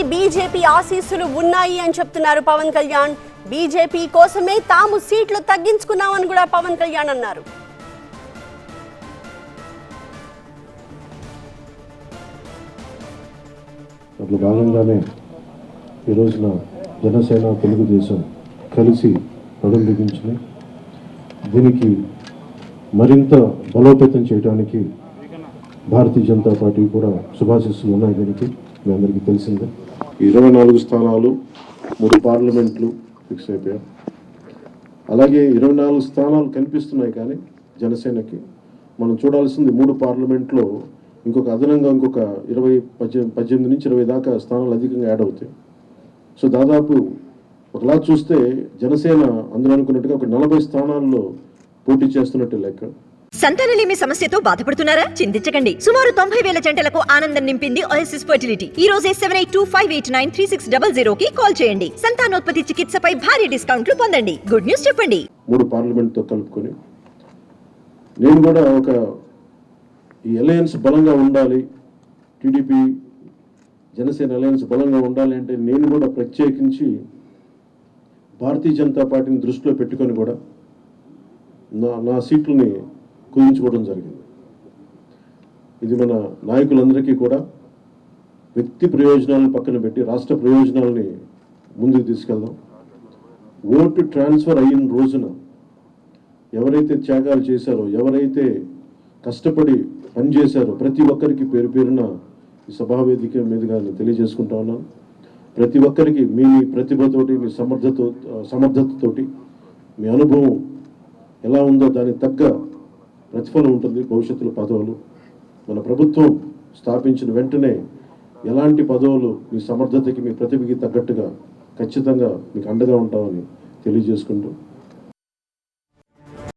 జనసేనకి బీజేపీ ఆశీస్సులు ఉన్నాయి అని చెప్తున్నారు పవన్ కళ్యాణ్. బీజేపీ కోసమే తాము సీట్లు తగ్గించుకున్నామని కూడా పవన్ కళ్యాణ్ అన్నారు. అందులో భాగంగానే ఈ రోజున జనసేన తెలుగుదేశం కలిసి నడుం బిగించినాయి. దీనికి మరింత బలోపేతం చేయడానికి భారతీయ జనతా పార్టీ కూడా శుభాశీస్సులు ఉన్నాయి. దీనికి మీ అందరికీ తెలిసిందే. 24 స్థానాలు 3 పార్లమెంట్లు ఫిక్స్ అయిపోయాయి. అలాగే 24 స్థానాలు కనిపిస్తున్నాయి, కానీ జనసేనకి మనం చూడాల్సింది 3 పార్లమెంట్లో ఇంకొక అదనంగా ఇంకొక 18 నుంచి 20 దాకా స్థానాలు అధికంగా యాడ్ అవుతాయి. సో దాదాపు ఒకలా చూస్తే జనసేన అందరూ అనుకున్నట్టుగా ఒక 40 స్థానాల్లో పోటీ చేస్తున్నట్టు లెక్క. సంతానలేమి సమస్యతో బాధపడుతున్నారా? చింతించకండి. సుమారు 90,000 జంటలకు ఆనందం నింపింది ఓఎస్ఎస్ ఫర్టిలిటీ. ఈ రోజే 7825893600 కి కాల్ చేయండి. సంతానోత్పత్తి చికిత్సపై భారీ డిస్కౌంట్లు పొందండి. గుడ్ న్యూస్ చెప్పండి. 3 పార్లమెంట్తో కలుపుకొని నేను కూడా ఈ అలయన్స్ బలంగా ఉండాలి, టీడీపీ జనసేన అలయన్స్ బలంగా ఉండాలి అంటే నేను కూడా ప్రత్యేకించి భారతీయ జనతా పార్టీని దృష్టిలో పెట్టుకొని కూడా నా సీట్లని కుదించుకోవడం జరిగింది. ఇది మన నాయకులందరికీ కూడా వ్యక్తి ప్రయోజనాలను పక్కన పెట్టి రాష్ట్ర ప్రయోజనాలని ముందుకు తీసుకెళ్దాం. ఓటు ట్రాన్స్ఫర్ అయిన రోజున ఎవరైతే త్యాగాలు చేశారో, ఎవరైతే కష్టపడి పనిచేశారో ప్రతి ఒక్కరికి పేరు పేరున ఈ సభావేదిక మీదుగా నేను తెలియజేసుకుంటా ఉన్నాను. ప్రతి ఒక్కరికి మీ ప్రతిభతోటి, మీ సమర్థతతోటి, మీ అనుభవం ఎలా ఉందో దానికి తగ్గ ప్రతిఫలం ఉంటుంది. భవిష్యత్తులో పదవులు మన ప్రభుత్వం స్థాపించిన వెంటనే ఎలాంటి పదవులు మీ సమర్థతకి, మీ ప్రతిభకి తగ్గట్టుగా ఖచ్చితంగా మీకు అండగా ఉంటామని తెలియజేసుకుంటూ